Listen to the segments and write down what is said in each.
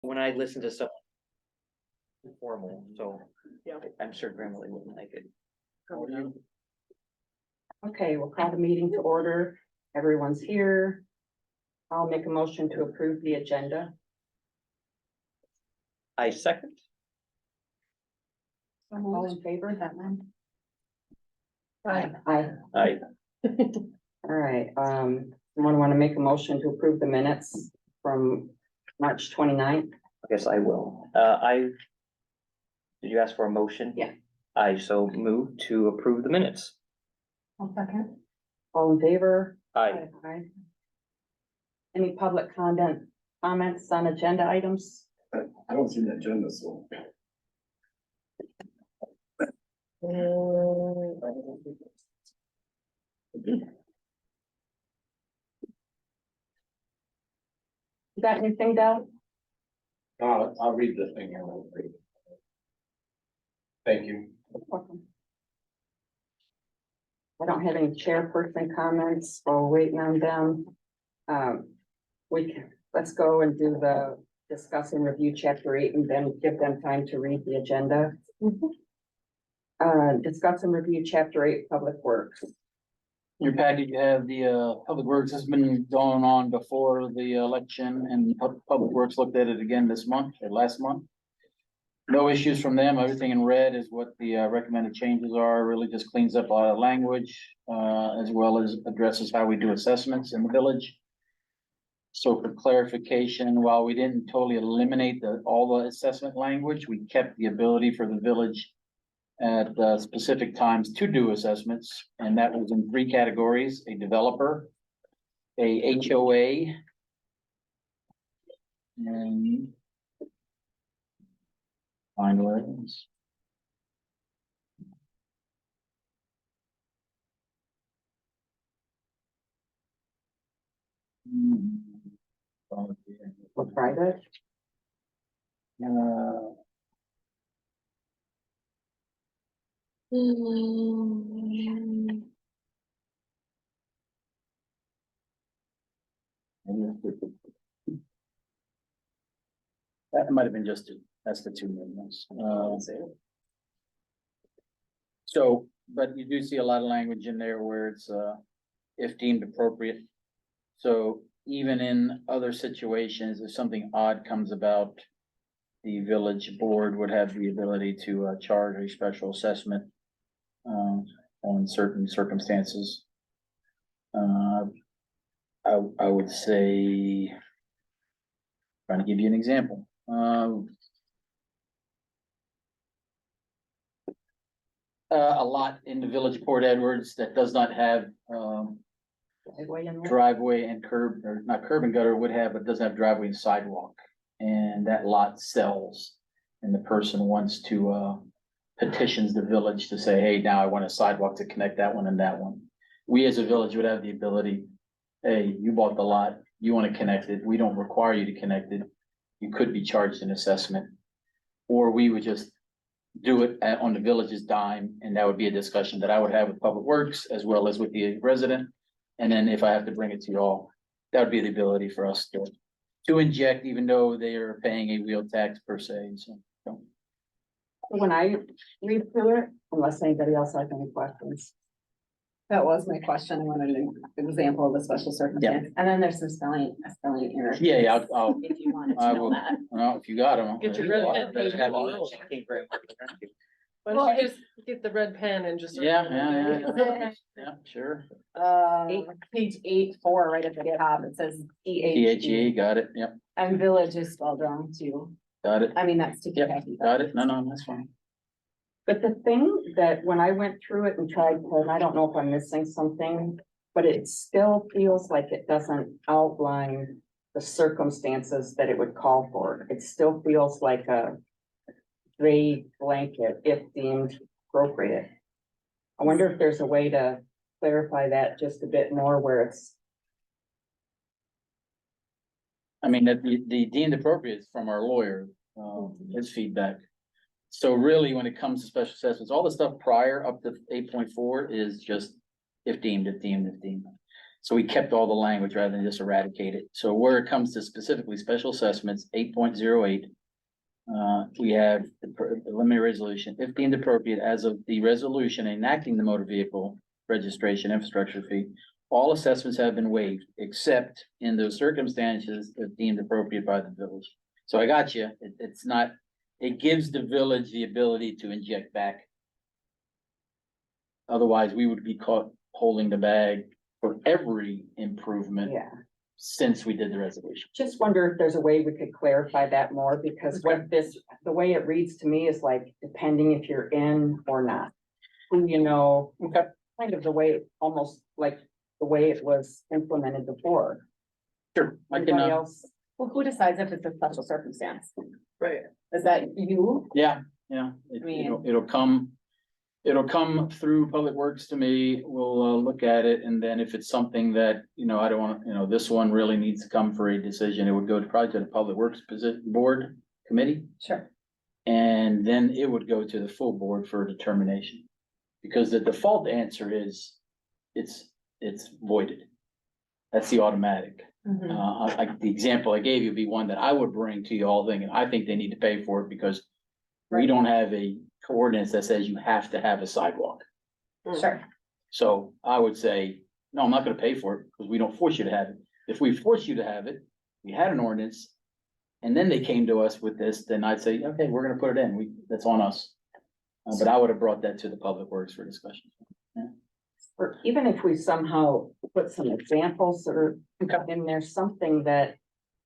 when I listen to stuff informal, so Yeah. I'm sure Grammarly wouldn't like it. Okay, we'll call the meeting to order. Everyone's here. I'll make a motion to approve the agenda. I second. All in favor of that one? Aye. Aye. I, All right, someone want to make a motion to approve the minutes from March 29th? guess I will. Did you ask for a motion? Yeah. I so move to approve the minutes. I'll second. All in favor? I, Aye. Any public comments on agenda items? I don't see the agenda, so. You got anything, Dell? I'll read the thing here. Thank you. I don't have any chairperson comments, or waiting on them. Let's go and do the discuss and review chapter 8 and then give them time to read the agenda. Discuss and review chapter 8, public works. Your package, you have the Public Works has been going on before the election, and Public Works looked at it again this month or last month. No issues from them. Everything in red is what the recommended changes are. Really just cleans up a lot of language, as well as addresses how we do assessments in the village. So for clarification, while we didn't totally eliminate all the assessment language, we kept the ability for the village at specific times to do assessments, and that was in 3 categories: a developer, a HOA, and find where it is. For private, Uh, that might have been just 2. That's the 2 main ones. So, but you do see a lot of language in there where it's, if deemed appropriate. So even in other situations, if something odd comes about, the village board would have the ability to, charge a special assessment, on certain circumstances. I would say, trying to give you an example, a lot in the village of Port Edwards that does not have, driveway and curb, or not curb and gutter would have, but doesn't have driveway and sidewalk. And that lot sells, and the person wants to, petitions the village to say, hey, now I want a sidewalk to connect that one and that one. We as a village would have the ability, hey, you bought the lot, you want to connect it, we don't require you to connect it. You could be charged an assessment. Or we would just do it on the village's dime, and that would be a discussion that I would have with Public Works as well as with the resident. And then if I have to bring it to y'all, that would be the ability for us to inject, even though they are paying a wheel tax per se, so. when I read through it, unless anybody else has any questions. That was my question. I wanted an example of a special circumstance. And then there's some spelling errors. Yeah, I'll, If you wanted I to know will, that. well, if you got them. Get your red pen. Why don't you just get the red pen and just. Yeah, sure. Page 8-4, right at the top, it says THE, EHE. got it, yep, And village is spelled wrong too. got it, I mean, that's too. Yep, got it, no, that's fine. But the thing that when I went through it and tried to, and I don't know if I'm missing something, but it still feels like it doesn't outline the circumstances that it would call for. It still feels like a vague blanket if deemed appropriate. I wonder if there's a way to clarify that just a bit more where it's, I mean, that the deemed appropriate is from our lawyer, his feedback. So really, when it comes to special assessments, all the stuff prior up to 8.4 is just if deemed, if deemed, if deemed. So we kept all the language rather than just eradicate it. So where it comes to specifically special assessments, 8.08. We have the preliminary resolution, if deemed appropriate as of the resolution enacting the motor vehicle registration infrastructure fee. All assessments have been waived, except in those circumstances if deemed appropriate by the village. So I got you. It's not, it gives the village the ability to inject back. Otherwise, we would be caught holding the bag for every improvement Yeah, since we did the resolution. just wonder if there's a way we could clarify that more, because what this, the way it reads to me is like, depending if you're in or not. Who you know, Okay. kind of the way, almost like the way it was implemented before. Sure. I can, Anybody else? Well, who decides if it's a special circumstance? Right. Is that you? yeah, mean- It'll come through Public Works to me, we'll, look at it, and then if it's something that, I don't want, this one really needs to come for a decision, it would go to probably to the Public Works Board Committee. Sure. And then it would go to the full board for determination. Because the default answer is, it's voided. That's the automatic. The example I gave you would be one that I would bring to you all thinking, I think they need to pay for it because we Right. don't have a coordinates that says you have to have a sidewalk. Sure. So I would say, no, I'm not gonna pay for it because we don't force you to have it. If we force you to have it, we had an ordinance. And then they came to us with this, then I'd say, okay, we're gonna put it in. That's on us. But I would have brought that to the Public Works for discussion. Or even if we somehow put some examples or in there, something that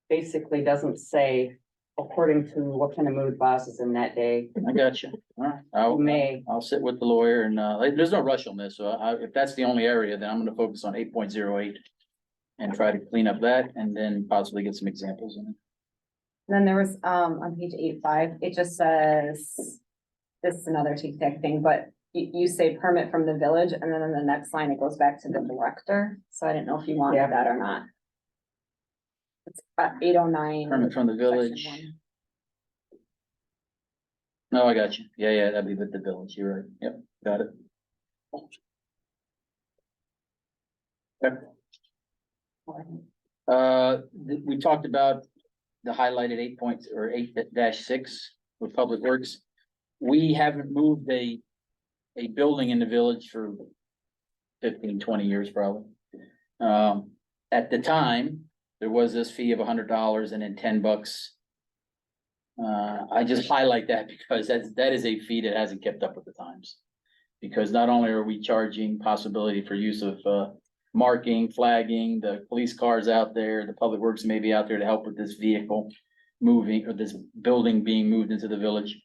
basically doesn't say, according to what kind of mood boss is in that day, I got you. All right. you may. I'll sit with the lawyer and, there's no rush on this, so if that's the only area, then I'm gonna focus on 8.08. And try to clean up that and then possibly get some examples in it. Then there was, on page 8.5, it just says, this is another tic-tac thing, but you say permit from the village, and then in the next line, it goes back to the director, so I didn't know if you wanted Yeah. that or not. It's 809. Permit from the village. section No, I got you. Yeah, that'd be with the village. You're right. Yep, got it. Okay. We talked about the highlighted 8.6 with Public Works. We haven't moved a building in the village for 15, 20 years probably. At the time, there was this fee of $100 and then $10. I just highlight that because that is a fee that hasn't kept up with the times. Because not only are we charging possibility for use of, marking, flagging, the police cars out there, the Public Works may be out there to help with this vehicle moving or this building being moved into the village.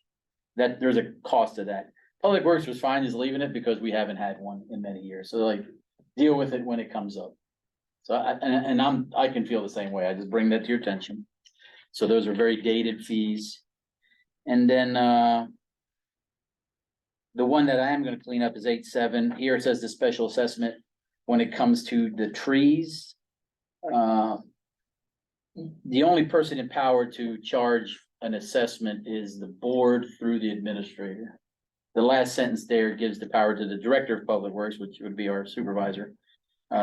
That there's a cost to that. Public Works was fine just leaving it because we haven't had one in many years. So like, deal with it when it comes up. So I can feel the same way. I just bring that to your attention. So those are very dated fees. And then, the one that I am gonna clean up is 8.7. Here it says the special assessment when it comes to the trees. The only person empowered to charge an assessment is the board through the administrator. The last sentence there gives the power to the director of Public Works, which would be our supervisor.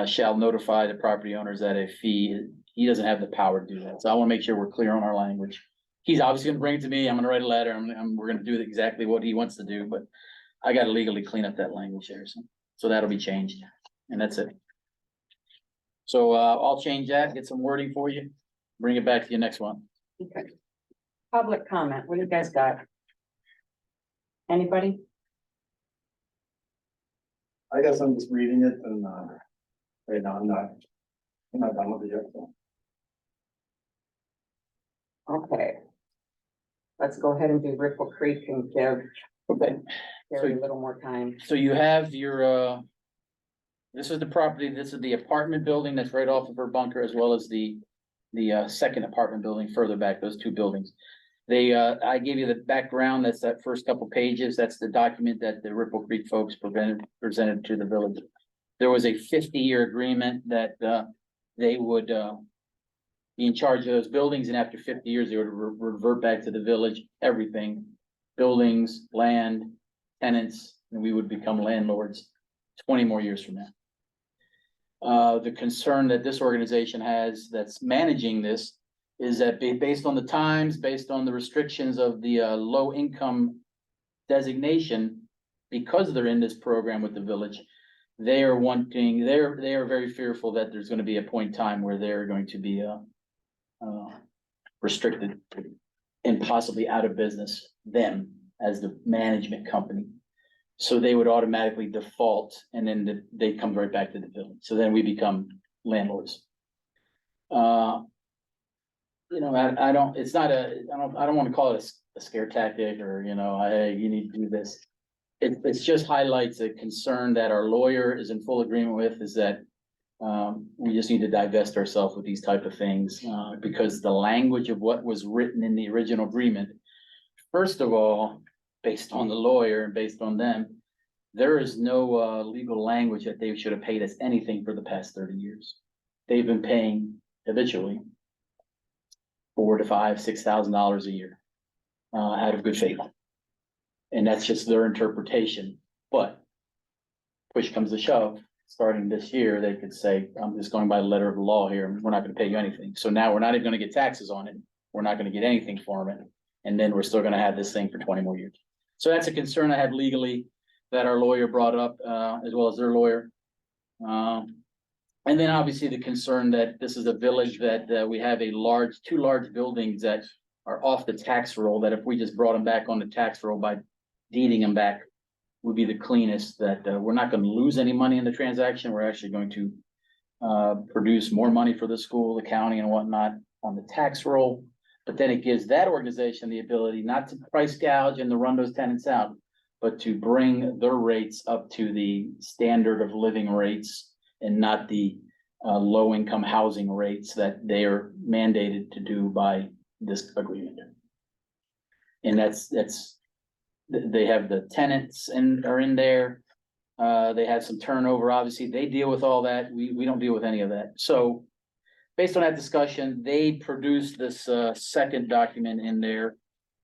Shall notify the property owners that a fee, he doesn't have the power to do that. So I wanna make sure we're clear on our language. He's obviously gonna bring it to me. I'm gonna write a letter. We're gonna do exactly what he wants to do, but I gotta legally clean up that language there. So that'll be changed. And that's it. So, I'll change that, get some wording for you, bring it back to you next one. Okay. Public comment, what do you guys got? Anybody? I guess I'm just reading it and, right now I'm not done with it yet. So. Okay. Let's go ahead and do Ripple Creek and give Okay. Gary a little more time. So you have your, this is the property, this is the apartment building that's right off of her bunker, as well as the second apartment building further back, those two buildings. I gave you the background, that's that first couple pages, that's the document that the Ripple Creek folks presented to the village. There was a 50-year agreement that, they would, be in charge of those buildings, and after 50 years, they would revert back to the village, everything, buildings, land, tenants, and we would become landlords 20 more years from The concern that this organization has that's managing this is that based on the times, based on the restrictions of the low income designation, because they're in this program with the village, they are wanting, they are very fearful that there's gonna be a point in time where they're going to be restricted and possibly out of business, them as the management company. So they would automatically default and then they come right back to the village. So then we become landlords. You know, I don't, it's not I don't want to call it a scare tactic or, you know, hey, you need to do this. It's just highlights a concern that our lawyer is in full agreement with, is that we just need to divest ourselves with these type of things, because the language of what was written in the original agreement, first of all, based on the lawyer and based on them, there is no legal language that they should have paid us anything for the past 30 years. They've been paying habitually $4,000 to $5,000, $6,000 a year out of good faith. And that's just their interpretation. But push comes to shove, starting this year, they could say, I'm just going by the letter of the law here, we're not gonna pay you anything. So now we're not even gonna get taxes on it. We're not gonna get anything from it. And then we're still gonna have this thing for 20 more years. So that's a concern I have legally that our lawyer brought up, as well as their lawyer. And then obviously the concern that this is a village that we have two large buildings that are off the tax roll, that if we just brought them back on the tax roll by deeding them back, would be the cleanest, that we're not gonna lose any money in the transaction. We're actually going to produce more money for the school, the county and whatnot on the tax roll. But then it gives that organization the ability not to price gouge and to run those tenants out, but to bring their rates up to the standard of living rates and not the low income housing rates that they are mandated to do by this agreement. And they have the tenants and are in there. They have some turnover, obviously. They deal with all that. We don't deal with any of that. So based on that discussion, they produced this second document in there.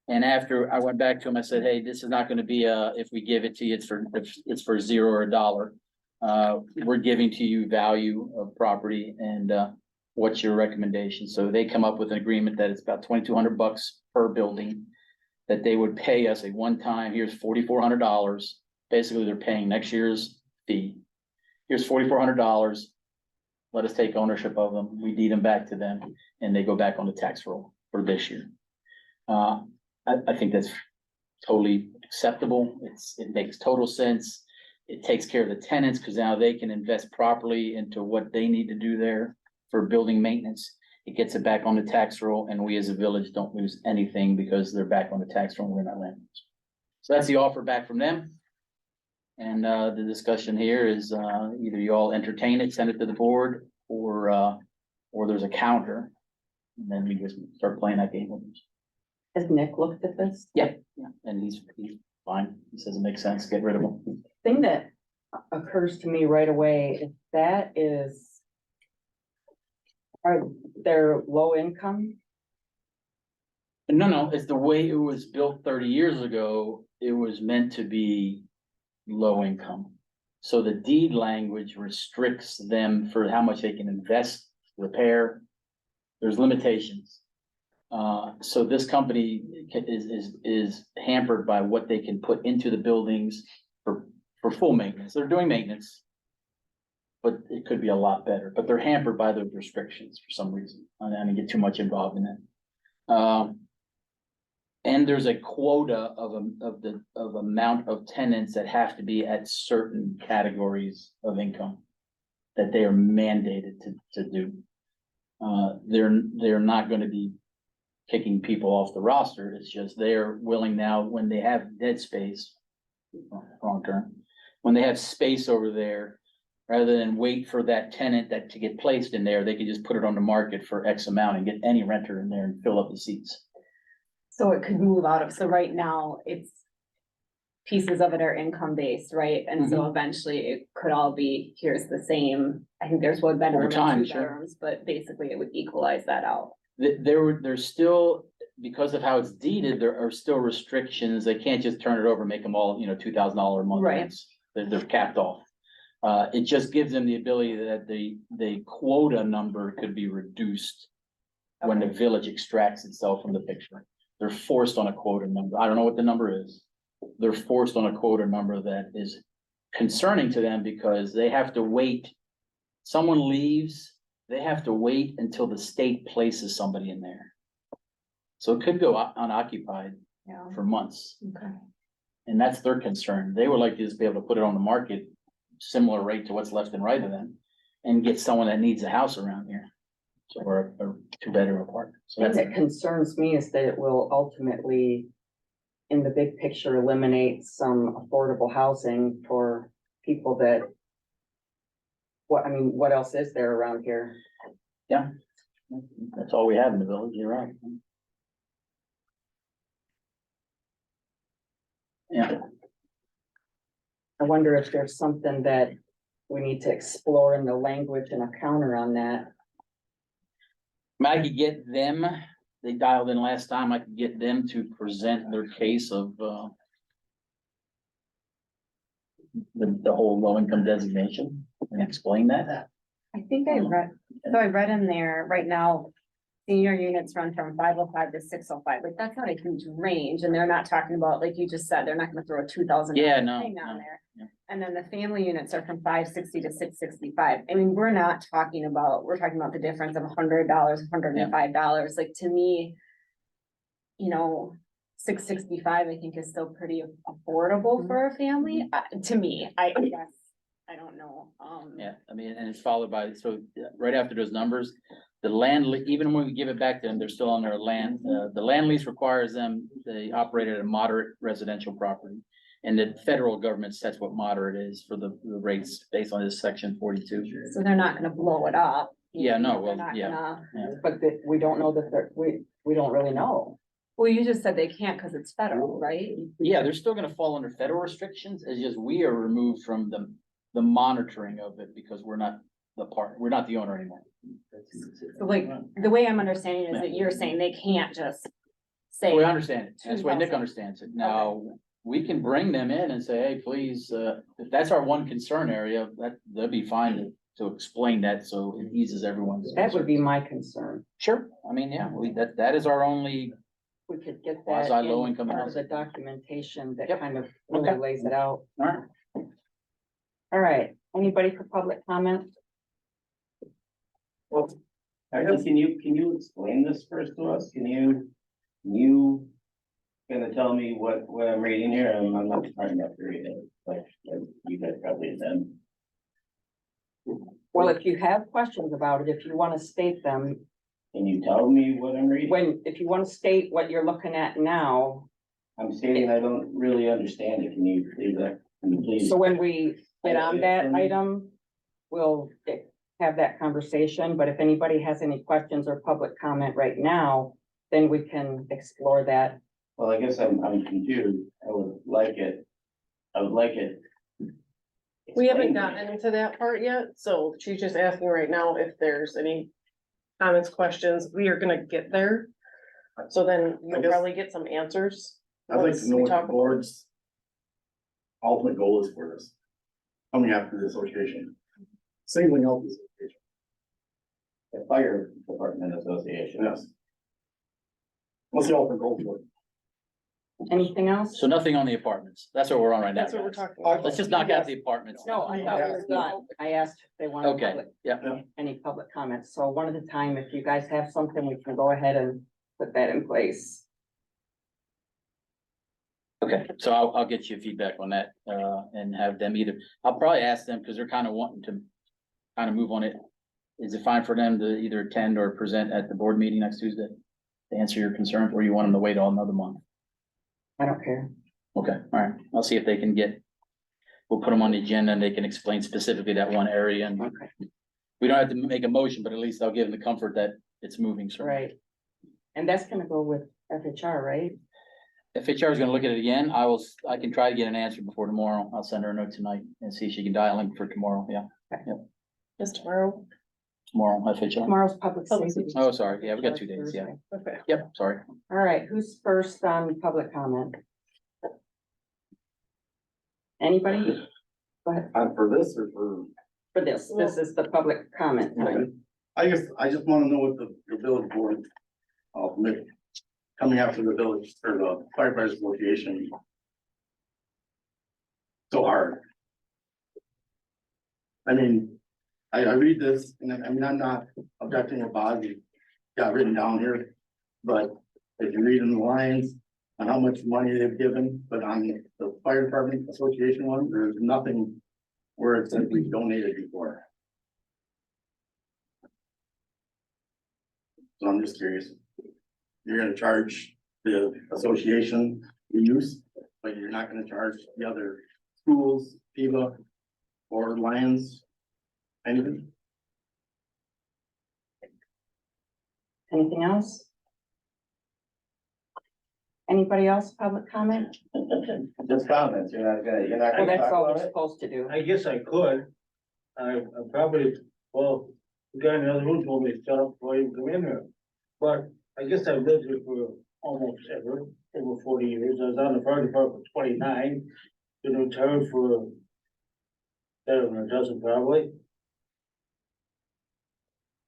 And after I went back to them, I said, hey, this is not gonna be if we give it to you, it's for $0 or $1. We're giving to you value of property and what's your recommendation? So they come up with an agreement that it's about $2,200 per building, that they would pay us a one-time, here's $4,400. Basically, they're paying next year's fee. Here's $4,400. Let us take ownership of them. We deed them back to them and they go back on the tax roll for this year. I think that's totally acceptable. It makes total sense. It takes care of the tenants because now they can invest properly into what they need to do there for building maintenance. It gets it back on the tax roll and we as a village don't lose anything because they're back on the tax roll and we're not landlords. So that's the offer back from them. And the discussion here is either you all entertain it, send it to the board, or there's a counter. And then we just start playing that game with them. Has Nick looked at this? Yeah, and he's fine. He says it makes sense, get rid of them. Thing that occurs to me right away, if that is. Are they're low income? No, it's the way it was built 30 years ago. It was meant to be low income. So the deed language restricts them for how much they can invest, repair. There's limitations. So this company is hampered by what they can put into the buildings for full maintenance. They're doing maintenance, but it could be a lot better, but they're hampered by those restrictions for some reason. I don't get too much involved in it. And there's a quota of amount of tenants that have to be at certain categories of income that they are mandated to do. They're not gonna be kicking people off the roster. It's just they're willing now, when they have dead space, wrong term, when they have space over there, rather than wait for that tenant to get placed in there, they can just put it on the market for X amount and get any renter in there and fill up the seats. So it could move out of, so right now it's pieces of it are income based, right? And so eventually it could all be, here's the same. I think there's one bedroom Over time, and two sure. bedrooms, but basically it would equalize that out. There's still, because of how it's deeded, there are still restrictions. They can't just turn it over and make them all, $2,000 a month Right. rents. They're capped off. It just gives them the ability that the quota number could be reduced when the village extracts itself from the picture. They're forced on a quota number. I don't know what the number is. They're forced on a quota number that is concerning to them because they have to wait. Someone leaves, they have to wait until the state places somebody in there. So it could go unoccupied Yeah, for months, okay. and that's their concern. They would like to just be able to put it on the market, similar rate to what's left and right of them, and get someone that needs a house around here. So, or a two-bedroom apartment. So What that's, that concerns me is that it will ultimately, in the big picture, eliminate some affordable housing for people that. What else is there around here? that's all we have in the village, you're right. Yeah, I wonder if there's something that we need to explore in the language and a counter on that. I could get them, they dialed in last time, I could get them to present their case of, the whole low income designation and explain that. I think I read, so I read in there, right now, senior units run from 505 to 605, like, that's not a huge range, and they're not talking about, like you just said, they're not gonna throw a $2,000 Yeah, no, thing on no, there. yeah. And then the family units are from 560 to 665, I mean, we're talking about the difference of $100, $105, like, to me. You know, 665, I think is still pretty affordable for a family, to me, I guess, I don't know, Yeah, I mean, and it's followed by, so right after those numbers, the even when we give it back to them, they're still on their land. The land lease requires them, they operate at a moderate residential property. And the federal government sets what moderate is for the rates based on this section 42. So they're not gonna blow it up. Yeah, no, They're well, not yeah. gonna- But we don't know that we don't really know. Well, you just said they can't because it's federal, right? Yeah, they're still gonna fall under federal restrictions, it's just we are removed from the monitoring of it because we're not we're not the owner anymore. So like, the way I'm understanding is that you're saying they can't just say. We understand it, that's why Nick 2,000. understands it. Now, we can bring them in and say, hey, please, if that's our one concern area, they'll be fine to explain that, so it eases everyone's. That would be my concern. Sure, I mean, yeah, that is our only, We could get that Quasi in low-income part of the housing. documentation that Yep. kind of really Okay. lays it out. alright, All right, anybody for public comment? Well, Can you explain this first to us? Can you gonna tell me what I'm reading here? I'm not smart enough to read it, like you guys probably done. Well, if you have questions about it, if you want to state them, Can you tell me what I'm reading? if you want to state what you're looking at now, I'm stating I don't really understand it. Can you please? so when we get on that Mhm. item, we'll have that conversation, but if anybody has any questions or public comment right now, then we can explore that. Well, I guess I'm confused. I would like it. We haven't explained. gotten into that part yet, so she's just asking right now if there's any comments, questions. We are gonna get there. So then I you'll guess- probably get some answers. I'd like once to know we what talk the about it. board's ultimate goal is for this. Coming after the association. Singling out the association, The Fire Department Association. yes. What's the ultimate goal for it? Anything else? so nothing on the apartments, that's what we're on right now. That's what we're guys. talking about. Let's just knock out the apartments. No, I thought we were done. I asked if they wanted Okay, public, yeah, any public comments, so one at a time, if you guys have something, we can go ahead and put that in place. okay, so I'll get you feedback on that, and have them I'll probably ask them, because they're kind of wanting to kind of move on it. Is it fine for them to either attend or present at the board meeting next Tuesday? To answer your concerns, or you want them to wait all another month? I don't care. Okay, all right, I'll see if they can we'll put them on the agenda and they can explain specifically that one area, and Okay, we don't have to make a motion, but at least I'll give them the comfort that it's moving, so. right. And that's gonna go with FHR, right? If HR is gonna look at it again, I can try to get an answer before tomorrow, I'll send her a note tonight and see if she can dial in for tomorrow, yeah, Just tomorrow. tomorrow, FHR. Tomorrow's public Public safety. Oh, sorry, yeah, we got 2 days, yeah, Thursday. Okay. yep, sorry. All right, who's first on public comment? Anybody? For this or for, For this is the public comment time. I guess, I just wanna know what the village board, coming after the village or the firefighters association. So hard. I mean, I read this and I mean, I'm not objecting what Bobby got written down here. But if you read in the lines on how much money they've given, but on the fire department association one, there's nothing where it says we donated before. So I'm just curious. You're gonna charge the association the use, but you're not gonna charge the other schools, PIVA, or Lions, anything? Anything else? Anybody else, public comment? Just comments, you're not Well, gonna that's talk all about we're it? supposed to do. I guess I could. I probably, well, the guy in the other room told me to shut up before I even come in here. But I guess I've lived here for almost over 40 years. I was on the fire department for 29. Been retired for better than a dozen probably.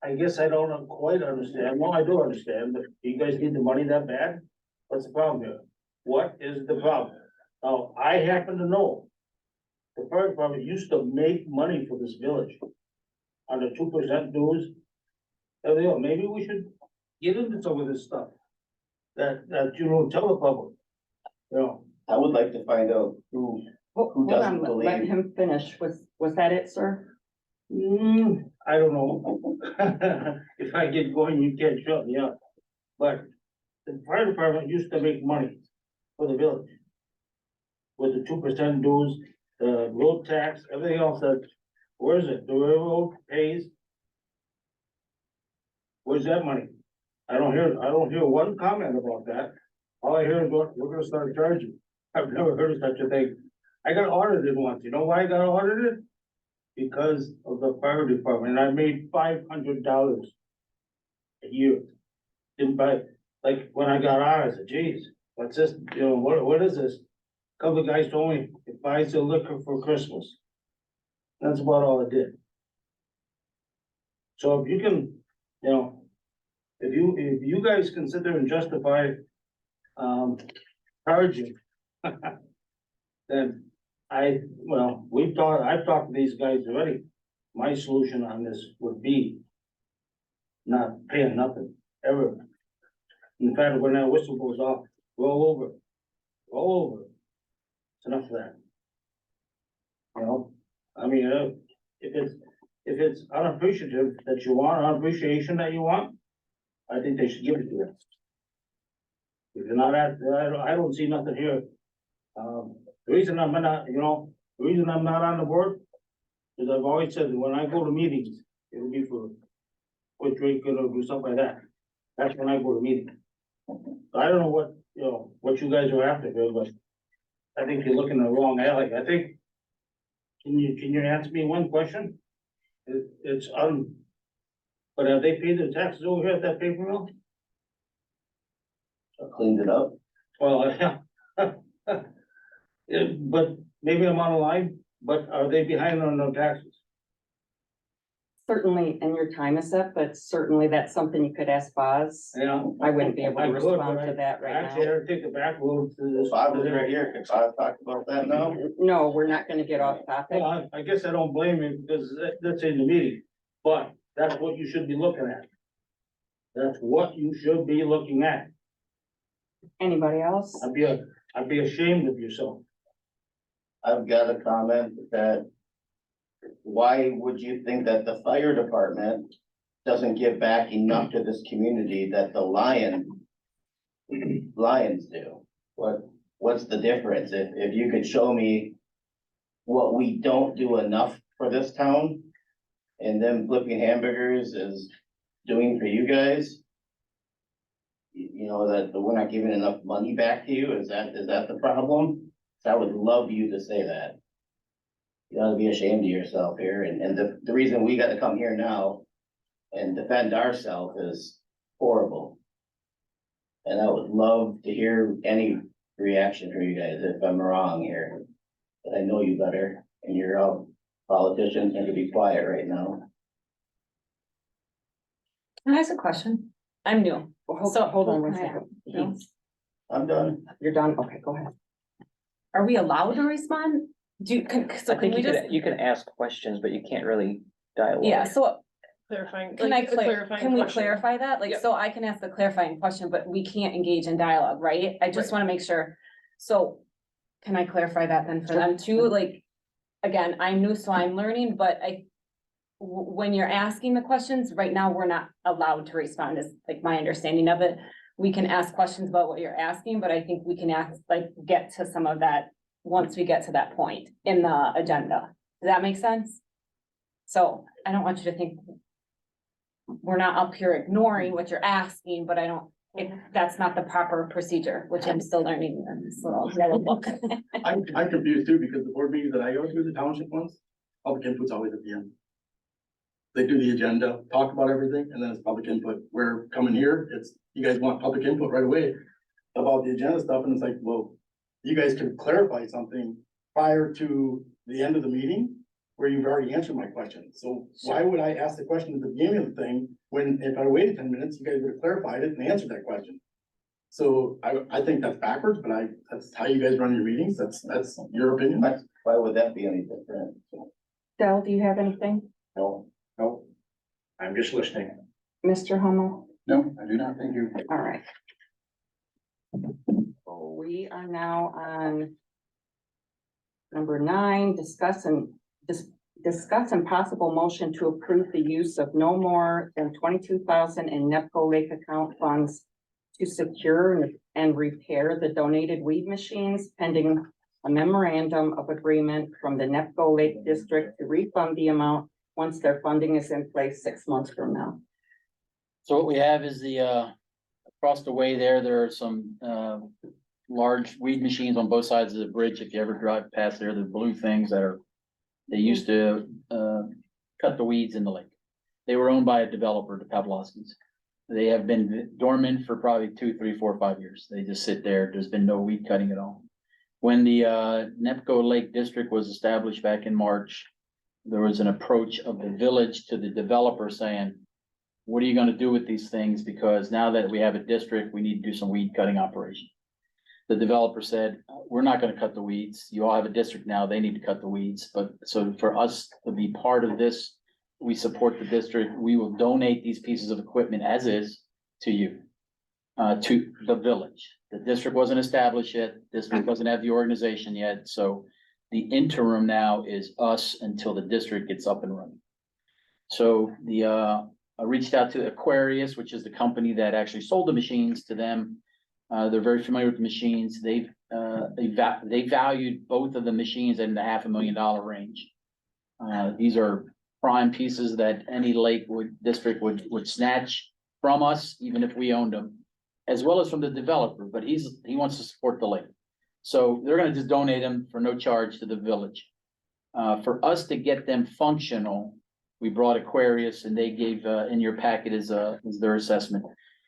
I guess I don't quite understand. Well, I do understand, but do you guys need the money that bad? What's the problem here? What is the problem? Now, I happen to know the fire department used to make money for this village. On the 2% dues. Everything else. Maybe we should get into some of this stuff. That you don't tell the public. You know, I would like to find out who Hold doesn't on, let believe? him finish. Was that it, sir? I don't know. If I get going, you can't shut me up. But the fire department used to make money for the village. With the 2% dues, the road tax, everything else that, where is it? The railroad pays. Where's that money? I don't hear one comment about that. All I hear is what, we're gonna start charging. I've never heard of such a thing. I got audited once. You know why I got audited? Because of the fire department. I made $500 a year. Didn't buy, like, when I got out, I said, geez, what's this, you know, what is this? Couple of guys told me, it buys the liquor for Christmas. That's about all it did. So if you can, you know, if you guys can sit there and justify, charging. Then I've talked to these guys already. My solution on this would be not paying nothing, ever. In fact, when that whistle goes off, roll over. It's enough of that. You know, I mean, if it's unappreciative that you want, unappreciation that you want, I think they should give it to you. If you're not I don't see nothing here. The reason I'm not, the reason I'm not on the board is I've always said that when I go to meetings, it'll be for quit drinking or do something like that. That's when I go to meetings. I don't know what you guys are after here, but I think you're looking in the wrong alley. I think, can you answer me one question? But have they paid their taxes over here at that paper mill? Cleaned it up? Well, yeah. Yeah, but maybe I'm on a line, but are they behind on their taxes? Certainly, and your time is up, but certainly that's something you could ask Boz. Yeah. I wouldn't be able to I could, respond but to that right Actually, now. I'd take the back road to this. Bob was right here, can Bob talk about that now? No, we're not gonna get off topic. Well, I guess I don't blame him because that's in the meeting, but that's what you should be looking at. That's what you should be looking at. Anybody else? I'd be ashamed of yourself. I've got a comment that why would you think that the fire department doesn't give back enough to this community that the Lions do? What's the difference? If you could show me what we don't do enough for this town and then flipping hamburgers is doing for you guys, you know, that we're not giving enough money back to you, is that the problem? I would love you to say that. You ought to be ashamed of yourself here, and the reason we gotta come here now and defend ourselves is horrible. And I would love to hear any reaction from you guys if I'm wrong here, but I know you better. and you're all politicians are to be quiet right now. Can I ask a question? I'm new. So- Hold on one Can I- second. No. I'm done. You're done? Okay, go ahead. Are we allowed to respond? So I can think we you just, can, you can ask questions, but you can't really dialogue. yeah, so Clarifying. can I like, a clarifying can we question. clarify that? Like, Yep. so I can ask a clarifying question, but we can't engage in dialogue, right? I just Right. wanna make sure. So can I clarify that then for them too? Like, again, I'm new, so I'm learning, but when you're asking the questions, right now, we're not allowed to respond, is like my understanding of it. We can ask questions about what you're asking, but I think we can ask, like, get to some of that once we get to that point in the agenda. Does that make sense? So I don't want you to think we're not up here ignoring what you're asking, but I don't, that's not the proper procedure, which I'm still learning in this little yellow book. I'm confused too, because the board meetings that I go to, the township ones, public input's always at the end. They do the agenda, talk about everything, and then it's public input. We're coming here, it's, you guys want public input right away about the agenda stuff, and it's like, well, you guys could clarify something prior to the end of the meeting where you've already answered my question. So why would I ask the question at the beginning of the thing, when if I waited 10 minutes, you guys would have clarified it and answered that question? So I think that's backwards, but that's how you guys run your meetings. That's your opinion. Why would that be any different? Del, do you have anything? No, No, I'm just listening. Mr. Hummel? No, I do not think you. All right. So we are now on number 9, discuss and possible motion to approve the use of no more than 22,000 in NEPCO Lake account funds to secure and repair the donated weed machines pending a memorandum of agreement from the NEPCO Lake District to refund the amount once their funding is in place 6 months from now. So what we have is across the way there are some, large weed machines on both sides of the bridge. If you ever drive past there, the blue things they used to, cut the weeds in the lake. They were owned by a developer, the Pavlovskis. They have been dormant for probably 2, 3, 4, 5 years. They just sit there. There's been no weed cutting at all. When the, NEPCO Lake District was established back in March, there was an approach of the village to the developer saying, what are you gonna do with these things? Because now that we have a district, we need to do some weed cutting operation. The developer said, we're not gonna cut the weeds. You all have a district now, they need to cut the weeds. But so for us to be part of this, we support the district. We will donate these pieces of equipment as is to you, to the village. The district wasn't established yet. District doesn't have the organization yet. So the interim now is us until the district gets up and running. So I reached out to Aquarius, which is the company that actually sold the machines to them. They're very familiar with the machines. They valued both of the machines in the $500,000 range. These are prime pieces that any district would snatch from us, even if we owned them, as well as from the developer, but he wants to support the lake. So they're gonna just donate them for no charge to the village. For us to get them functional, we brought Aquarius and they gave, in your packet is their assessment.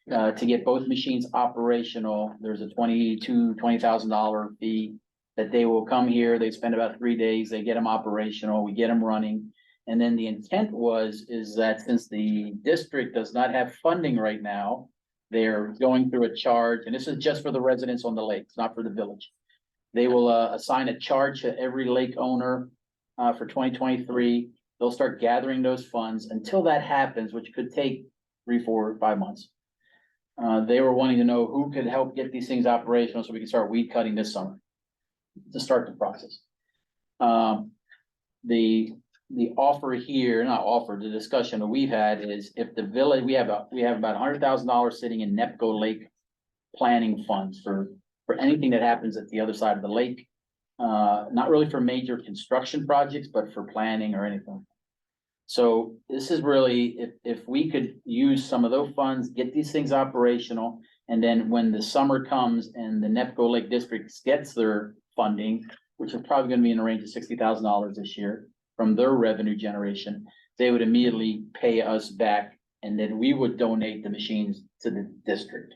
To get both machines operational, there's a $20,000 fee that they will come here. They spend about 3 days, they get them operational, we get them running. And then the intent is that since the district does not have funding right now, they're going through a charge, and this is just for the residents on the lake, it's not for the village. They will assign a charge to every lake owner for 2023. They'll start gathering those funds. Until that happens, which could take 3, 4, 5 months. They were wanting to know who could help get these things operational so we can start weed cutting this summer to start the process. The offer here, not offer, the discussion that we've had is if the village, we have about $100,000 sitting in NEPCO Lake planning funds for anything that happens at the other side of the lake. Not really for major construction projects, but for planning or anything. So this is really, if we could use some of those funds, get these things operational, and then when the summer comes and the NEPCO Lake District gets their funding, which is probably gonna be in the range of $60,000 this year from their revenue generation, they would immediately pay us back, and then we would donate the machines to the district.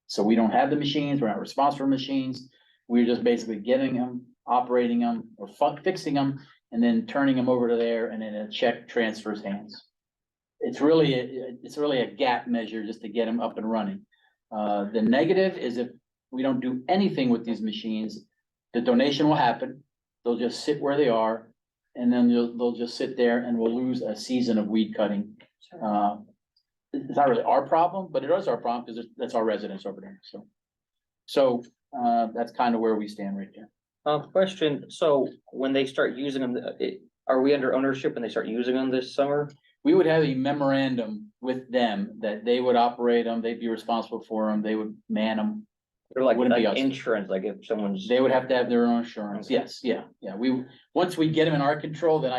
So we don't have the machines, we're not responsible for machines, we're just basically getting them, operating them, or fixing them, and then turning them over to there, and then a check transfers hands. It's really, it's really a gap measure just to get them up and running. The negative is if we don't do anything with these machines, the donation will happen. They'll just sit where they are, and then they'll just sit there and we'll lose a season of weed cutting. It's not really our problem, but it is our problem because that's our residents over there, so. So, that's kind of where we stand right there. Question, so when they start using them, are we under ownership when they start using them this summer? We would have a memorandum with them that they would operate them, they'd be responsible for them, they would man them. Or like Wouldn't be us. insurance, like if someone's. They would have to have their own insurance, yes, yeah, once we get them in our control, then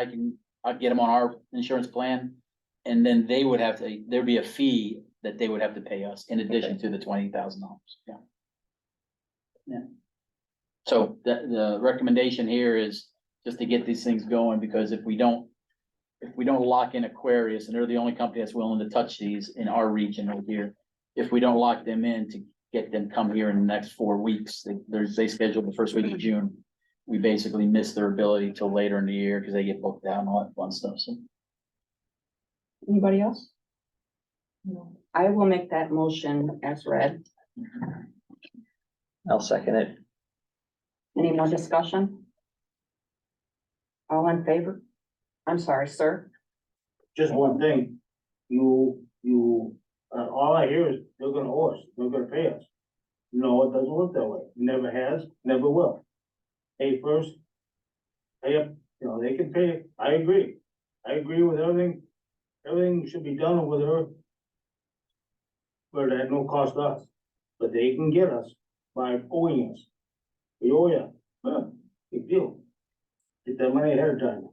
I'll get them on our insurance plan. And then they would have to, there'd be a fee that they would have to pay us in addition to the $20,000, yeah. Yeah. So the recommendation here is just to get these things going, because if we don't lock in Aquarius, and they're the only company that's willing to touch these in our region over here. If we don't lock them in to get them come here in the next 4 weeks, they scheduled the first week of June. We basically miss their ability till later in the year because they get booked out and all that fun stuff, so. Anybody else? No. I will make that motion as read. I'll second it. Any more discussion? All in favor? I'm sorry, sir. Just one thing, all I hear is they're gonna owe us, they're gonna pay us. No, it doesn't work that way, never has, never will. Pay first. Pay up, they can pay, I agree with everything should be done with her. But at no cost to us, but they can get us by owing us. We owe you, big deal. Get that money ahead of time.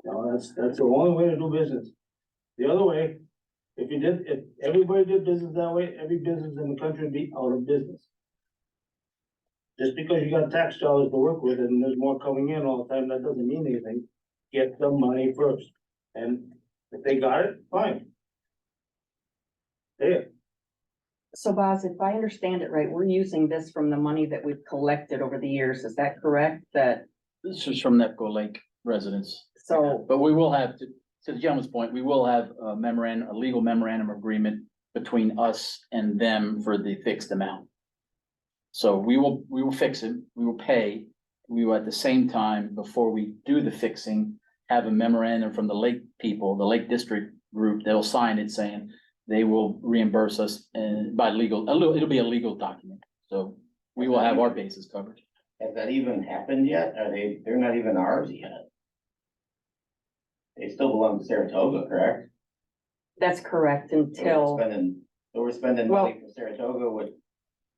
That's the only way to do business. The other way, if everybody did business that way, every business in the country would be out of business. Just because you got tax dollars to work with and there's more coming in all the time, that doesn't mean anything. Get the money first, and if they got it, fine. There. So Boz, if I understand it right, we're using this from the money that we've collected over the years, is that correct? That, This is from Nepco Lake residents. so, But we will have, to the gentleman's point, we will have a legal memorandum agreement between us and them for the fixed amount. So we will fix it, we will pay, we will at the same time, before we do the fixing, have a memorandum from the lake people, the Lake District group, they'll sign it saying they will reimburse us and by legal, it'll be a legal document, so we will have our bases covered. Has that even happened yet? They're not even ours yet. They still belong to Saratoga, correct? that's correct until, We're spending money for Saratoga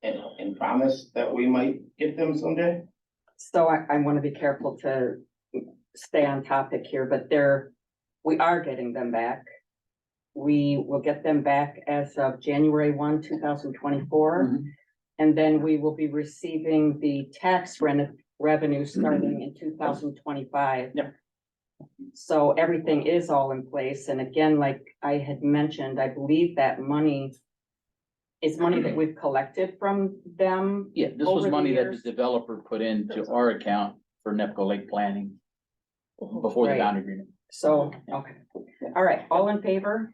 and promise that we might get them someday? so I want to be careful to stay on topic here, but we are getting them back. We will get them back as of January 1, 2024. Mhm. And then we will be receiving the tax revenue starting in 2025. Yep. So everything is all in place. And again, like I had mentioned, I believe that money is money that we've collected from them. Yeah, this Over was the money that years. the developer put into our account for Nepco Lake planning before the Right. boundary agreement. So, okay. All right, all in favor?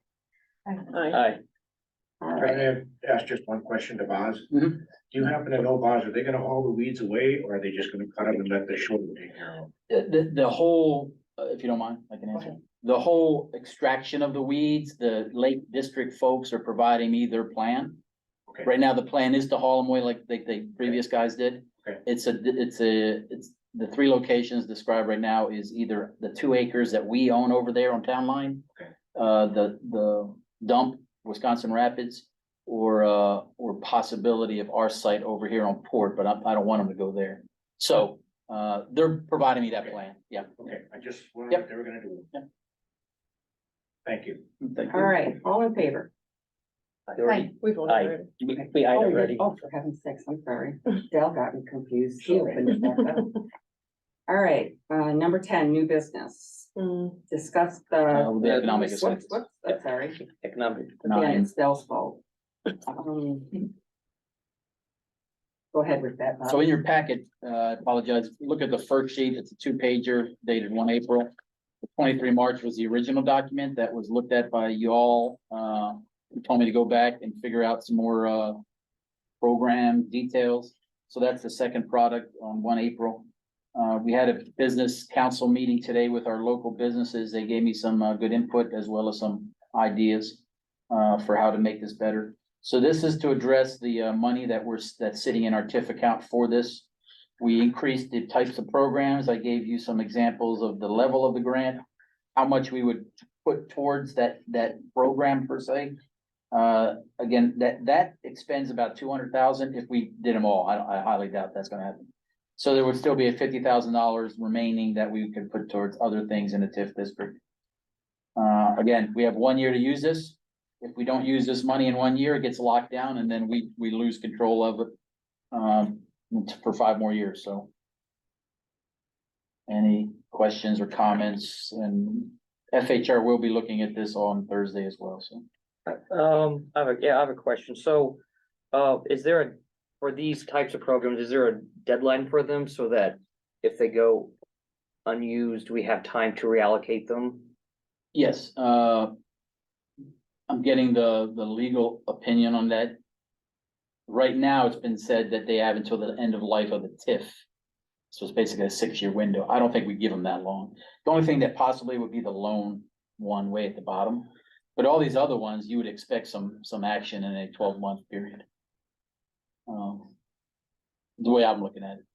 Aye. All Can right. I ask just one question to Boz? Mhm. Do you happen to know, Boz, are they gonna haul the weeds away, or are they just gonna cut them and let the shoulder take care of them? The whole, if you don't mind, I can answer. The whole extraction of the weeds, the Lake District folks are providing me their plan. Okay. Right now, the plan is to haul them away like the previous guys did. Okay. It's the 3 locations described right now is either the 2 acres that we own over there on Town Line. Okay. The dump, Wisconsin Rapids, or possibility of our site over here on Port, but I don't want them to go there. So, they're providing me that plan, yeah. Okay, I just wondered Yep. what they were gonna do. Yep. Thank you. Thank All you. right, all in favor? We voted Aye. already. We eyed Oh, already. Oh, for heaven's sakes, I'm sorry. Dale got me confused. He opened it back up. All right, number 10, new business. Mm, Discuss the. The economic Whoops, assistance. whoops, I'm sorry. Economic. Again, 9. it's Dale's fault. go ahead with that. Bob. So in your packet, I apologize, look at the first sheet, it's a 2-pager dated 1 April. 23 March was the original document that was looked at by you all. You told me to go back and figure out some more program details. So that's the second product on 1 April. We had a business council meeting today with our local businesses. They gave me some good input as well as some ideas for how to make this better. So this is to address the money that's sitting in our TIF account for this. We increased the types of programs. I gave you some examples of the level of the grant, how much we would put towards that program per se. Again, that expends about 200,000 if we did them all. I highly doubt that's gonna happen. So there would still be a $50,000 remaining that we could put towards other things in the TIF district. Again, we have 1 year to use this. If we don't use this money in 1 year, it gets locked down and then we lose control of it for 5 more years, so. Any questions or comments? And FHR will be looking at this on Thursday as well, so. I have a question. So, is there for these types of programs, is there a deadline for them so that if they go unused, we have time to reallocate them? Yes, I'm getting the legal opinion on that. Right now, it's been said that they have until the end of life of the TIF. So it's basically a 6-year window. I don't think we give them that long. The only thing that possibly would be the loan one way at the bottom. But all these other ones, you would expect some action in a 12-month period. The way I'm looking at it.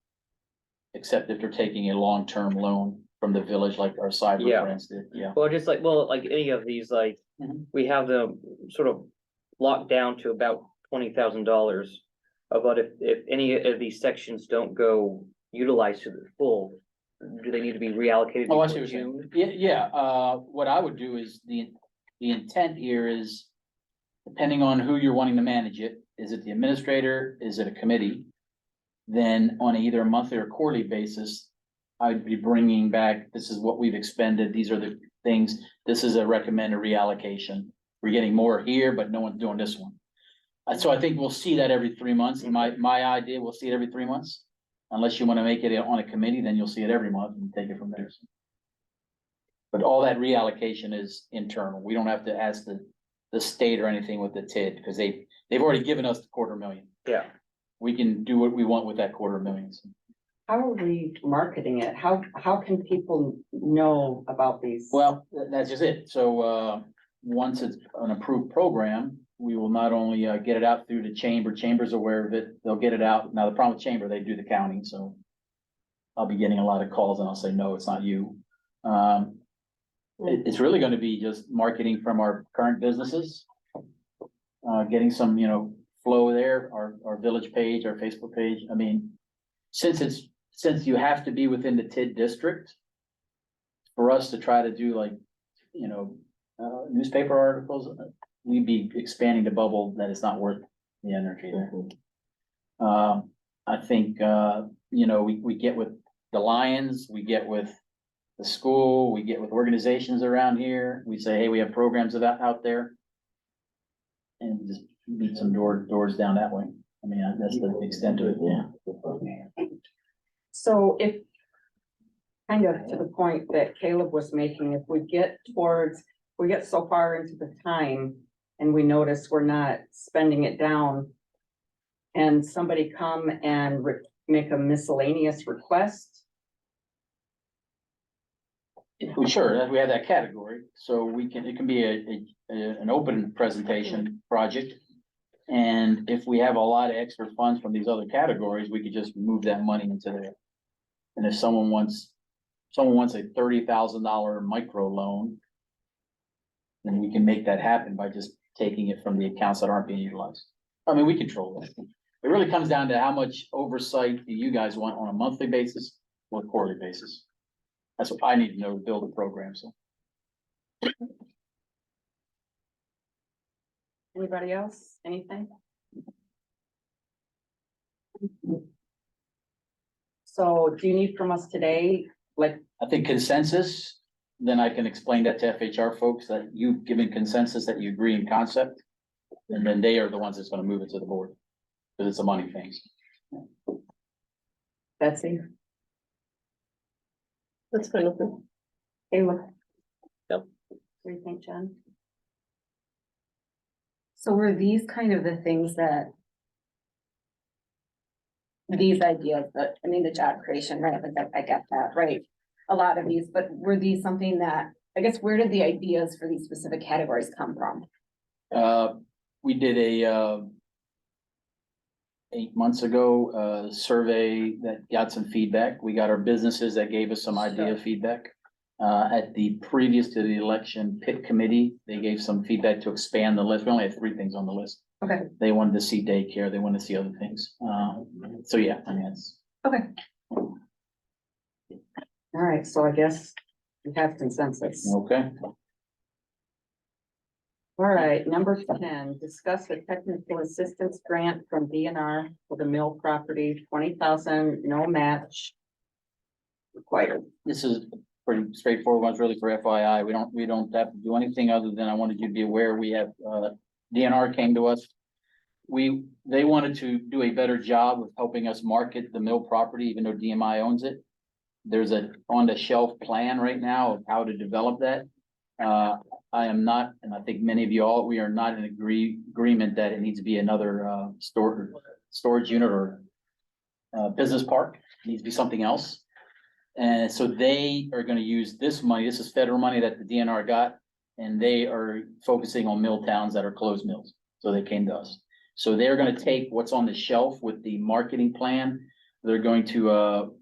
Except if they're taking a long-term loan from the village like our cyber Yeah. friends did, yeah. Well, just like, like any of these, like, Mhm. we have them sort of locked down to about $20,000. But if any of these sections don't go utilized to the full, do they need to be reallocated Oh, I before see what you're June? saying. Yeah, what I would do is the intent here is, depending on who you're wanting to manage it, is it the administrator, is it a committee? Then on either a monthly or quarterly basis, I'd be bringing back, this is what we've expended, these are the things, this is a recommended reallocation. We're getting more here, but no one's doing this one. So I think we'll see that every 3 months. My idea, we'll see it every 3 months. Unless you want to make it on a committee, then you'll see it every month and take it from there. But all that reallocation is internal. We don't have to ask the state or anything with the TID, because they've already given us the $250,000. Yeah. We can do what we want with that $250,000. How are we marketing it? How can people know about these? Well, that's just it. So, once it's an approved program, we will not only get it out through the chamber's aware of it, they'll get it out. Now, the problem with chamber, they do the counting, so I'll be getting a lot of calls and I'll say, no, it's not you. It's really gonna be just marketing from our current businesses. Getting some, flow there, our village page, our Facebook page. I mean, since you have to be within the TID district, for us to try to do like, newspaper articles, we'd be expanding the bubble that it's not worth the energy there. I think, we get with the Lions, we get with the school, we get with organizations around here. We say, hey, we have programs out there. And just beat some doors down that way. I mean, that's the extent of it, yeah. So if, kind of to the point that Caleb was making, if we get so far into the time and we notice we're not spending it down, and somebody come and make a miscellaneous request. Sure, we have that category, so it can be an open presentation project. And if we have a lot of extra funds from these other categories, we could just move that money into there. And if someone wants a $30,000 micro loan, then we can make that happen by just taking it from the accounts that aren't being utilized. I mean, we control that. It really comes down to how much oversight do you guys want on a monthly basis or a quarterly basis. That's what I need to know to build a program, so. Anybody else? Anything? So do you need from us today, like, I think consensus, then I can explain that to FHR folks that you've given consensus that you agree in concept. And then they are the ones that's gonna move it to the board, because it's a money thing. Betsy, That's fine with me. Ayla? Yep. What do you think, Jen? So were these kind of the things that these ideas that, I mean, the job creation, right, like, I get that, right? A lot of these, but were these something that, I guess, where did the ideas for these specific categories come from? We did a 8 months ago, survey that got some feedback. We got our businesses that gave us some idea feedback. At the previous to the election PIT committee, they gave some feedback to expand the list. We only had 3 things on the list. Okay, They wanted to see daycare, they wanted to see other things. So yeah, I mean, it's, okay. All right, so I guess we have consensus. okay. All right, number 10, discuss the technical assistance grant from DNR for the mill property, 20,000, no match required. This is pretty straightforward ones really for FYI. We don't have to do anything other than I wanted you to be aware, we have, DNR came to us. They wanted to do a better job of helping us market the mill property, even though DMI owns it. There's a on the shelf plan right now of how to develop that. I am not, and I think many of you all, we are not in agreement that it needs to be another, storage unit or business park. It needs to be something else. And so they are gonna use this money, this is federal money that the DNR got, and they are focusing on mill towns that are closed mills. So they came to us. So they're gonna take what's on the shelf with the marketing plan. They're going to,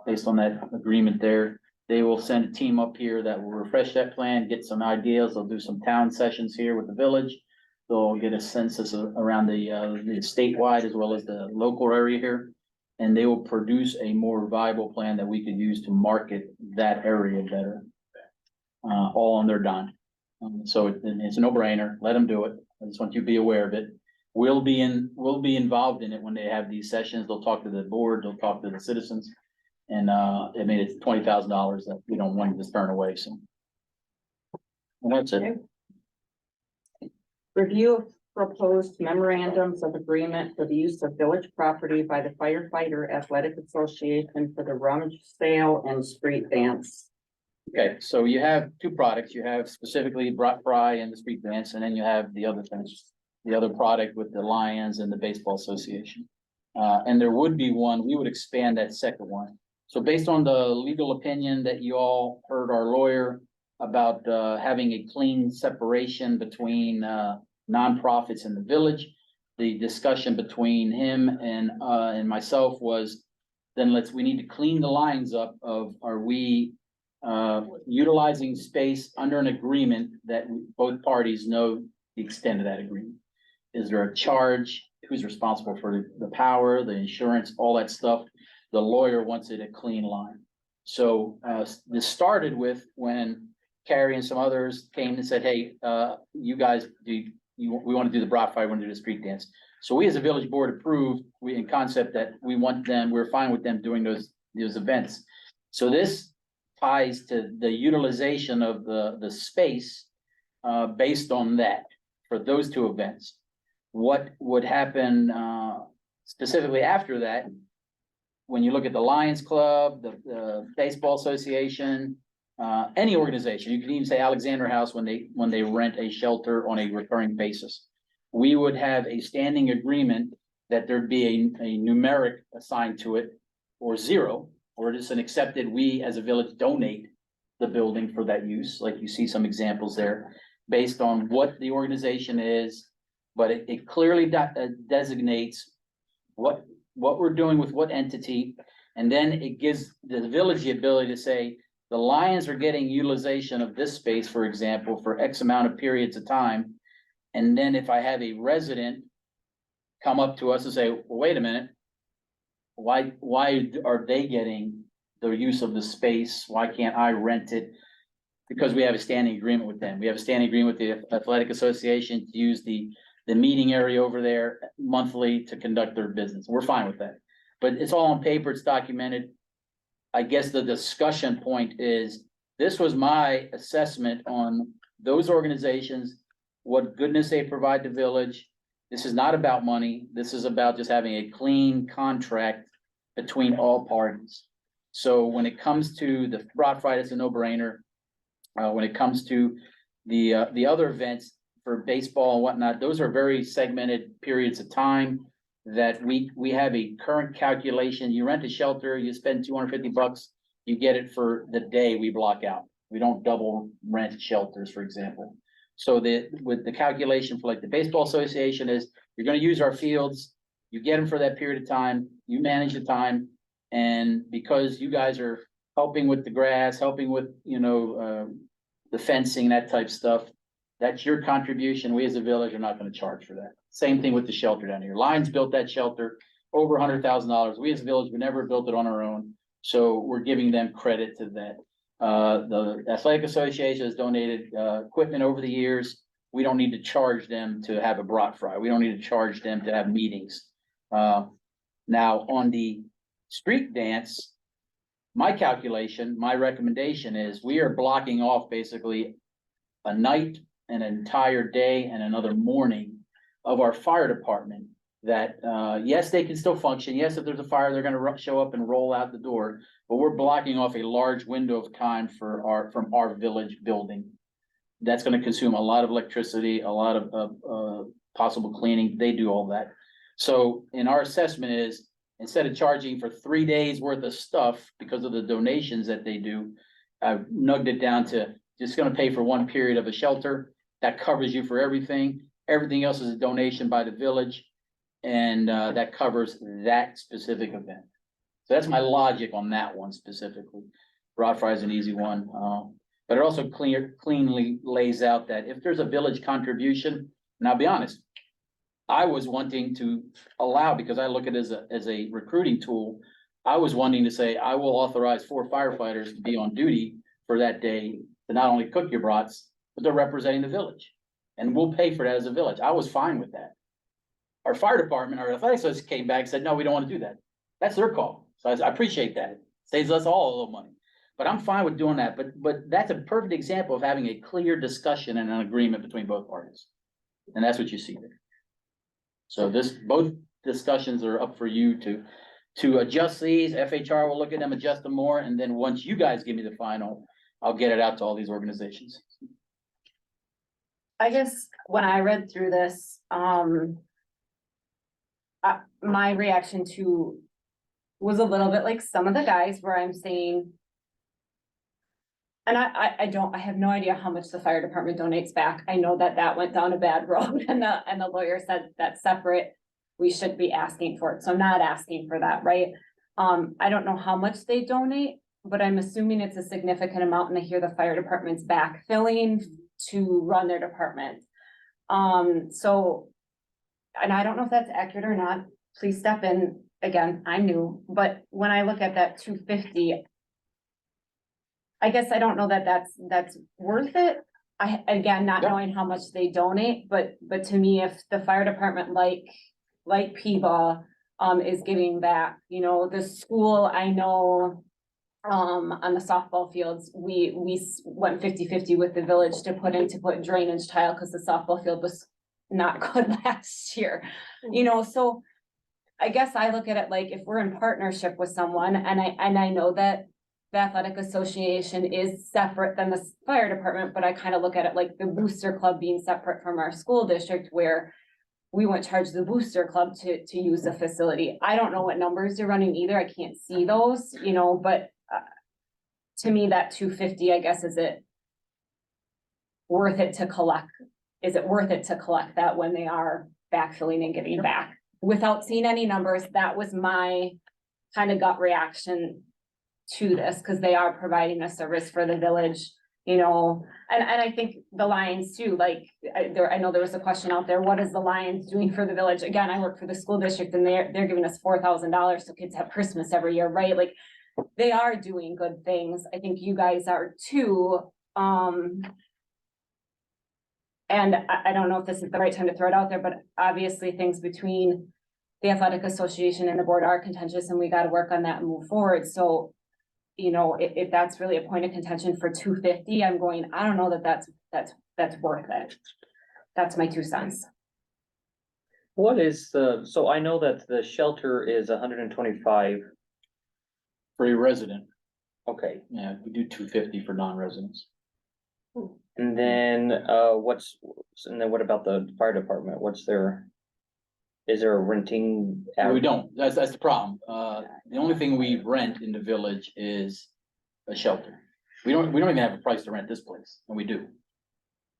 based on that agreement there, they will send a team up here that will refresh that plan, get some ideas. They'll do some town sessions here with the village. They'll get a census around the statewide as well as the local area here. And they will produce a more viable plan that we could use to market that area better. All on their dime. So it's a no-brainer. Let them do it. I just want you to be aware of it. We'll be involved in it when they have these sessions. They'll talk to the board, they'll talk to the citizens. And, I mean, it's $20,000 that we don't want to just turn away, so. And that's it. Review of proposed memorandums of agreement for the use of village property by the firefighter athletic association for the rummage sale and street dance. Okay, so you have 2 products. You have specifically Brock Fry and the street dance, and then you have the other things. The other product with the Lions and the Baseball Association. And there would be one, we would expand that second one. So based on the legal opinion that you all heard our lawyer about having a clean separation between nonprofits in the village. The discussion between him and myself was, then we need to clean the lines up of, are we utilizing space under an agreement that both parties know the extent of that agreement? Is there a charge? Who's responsible for the power, the insurance, all that stuff? The lawyer wants it a clean line. So this started with when Carrie and some others came and said, hey, you guys, we want to do the Brock Fire, we want to do the street dance. So we as a village board approved, we in concept that we want them, we're fine with them doing those events. So this ties to the utilization of the space based on that for those 2 events. What would happen specifically after that, when you look at the Lions Club, the Baseball Association, any organization, you can even say Alexander House when they rent a shelter on a recurring basis. We would have a standing agreement that there'd be a numeric assigned to it, or 0, or just an accepted, we as a village donate the building for that use, like you see some examples there, based on what the organization is. But it clearly designates what we're doing with what entity. And then it gives the village the ability to say, the Lions are getting utilization of this space, for example, for X amount of periods of time. And then if I have a resident come up to us and say, well, wait a minute, why are they getting the use of the space? Why can't I rent it? Because we have a standing agreement with them. We have a standing agreement with the Athletic Association to use the meeting area over there monthly to conduct their business. We're fine with that. But it's all on paper, it's documented. I guess the discussion point is, this was my assessment on those organizations, what goodness they provide the village. This is not about money. This is about just having a clean contract between all parties. So when it comes to the Broad Friday, it's a no-brainer. When it comes to the other events for baseball and whatnot, those are very segmented periods of time that we have a current calculation. You rent a shelter, you spend $250, you get it for the day we block out. We don't double rent shelters, for example. So with the calculation for like the Baseball Association is, you're gonna use our fields, you get them for that period of time, you manage the time. And because you guys are helping with the grass, helping with, the fencing, that type stuff, that's your contribution. We as a village are not gonna charge for that. Same thing with the shelter down here. Lions built that shelter over $100,000. We as a village, we never built it on our own. So we're giving them credit to that. The Athletic Association has donated, equipment over the years. We don't need to charge them to have a brat fry. We don't need to charge them to have meetings. Now on the street dance, my calculation, my recommendation is we are blocking off basically a night, an entire day and another morning of our fire department that, yes, they can still function. Yes, if there's a fire, they're gonna show up and roll out the door, but we're blocking off a large window of time from our village building. That's gonna consume a lot of electricity, a lot of possible cleaning. They do all that. So in our assessment is, instead of charging for 3 days worth of stuff because of the donations that they do, I've nugged it down to just gonna pay for one period of a shelter. That covers you for everything. Everything else is a donation by the village. And that covers that specific event. So that's my logic on that one specifically. Broad Fry is an easy one. But it also cleanly lays out that if there's a village contribution, and I'll be honest, I was wanting to allow, because I look at it as a recruiting tool, I was wanting to say, I will authorize 4 firefighters to be on duty for that day to not only cook your brats, but they're representing the village. And we'll pay for that as a village. I was fine with that. Our fire department, our athletics association came back and said, no, we don't want to do that. That's their call. So I appreciate that. It saves us all a little money. But I'm fine with doing that. But that's a perfect example of having a clear discussion and an agreement between both parties. And that's what you see there. So both discussions are up for you to adjust these. FHR will look at them, adjust them more. And then once you guys give me the final, I'll get it out to all these organizations. I guess when I read through this, my reaction to was a little bit like some of the guys where I'm saying, and I have no idea how much the fire department donates back. I know that went down a bad road and the lawyer said that's separate. We should be asking for it. So I'm not asking for that, right? I don't know how much they donate, but I'm assuming it's a significant amount and I hear the fire department's backfilling to run their department. So, and I don't know if that's accurate or not. Please step in. Again, I'm new, but when I look at that 250, I guess I don't know that that's worth it. Again, not knowing how much they donate, but to me, if the fire department like PBA is giving back, the school, I know on the softball fields, we went 50-50 with the village to put drainage tile because the softball field was not good last year, so I guess I look at it like if we're in partnership with someone and I know that the athletic association is separate than the fire department, but I kind of look at it like the booster club being separate from our school district where we won't charge the booster club to use the facility. I don't know what numbers you're running either. I can't see those, but to me, that 250, I guess, is it worth it to collect? Is it worth it to collect that when they are backfilling and giving back? Without seeing any numbers, that was my kind of gut reaction to this, because they are providing a service for the village, and I think the Lions too, like, I know there was a question out there, what is the Lions doing for the village? Again, I work for the school district and they're giving us $4,000 so kids have Christmas every year, right? Like, they are doing good things. I think you guys are too. And I don't know if this is the right time to throw it out there, but obviously things between the athletic association and the board are contentious and we got to work on that and move forward. So, if that's really a point of contention for 250, I'm going, I don't know that's worth it. That's my 2 cents. What is the, so I know that the shelter is 125. For a resident, Okay, yeah, we do 250 for non-residents. and then, and then what about the fire department? What's their? Is there a renting? We don't, that's the problem. The only thing we rent in the village is a shelter. We don't even have a price to rent this place, and we do.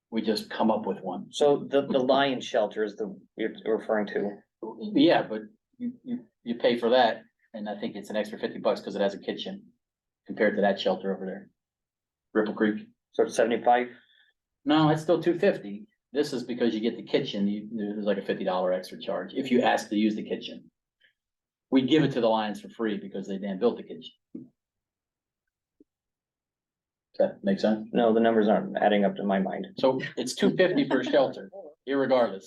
We just come up with one. So the lion shelter is you're referring to? Yeah, but you pay for that, and I think it's an extra $50 because it has a kitchen compared to that shelter over there. Ripple Creek. So it's 75? No, it's still 250. This is because you get the kitchen, there's like a $50 extra charge if you ask to use the kitchen. We give it to the Lions for free because they then built the kitchen. Does that make sense? No, the numbers aren't adding up to my mind. So it's 250 for a shelter, irregardless,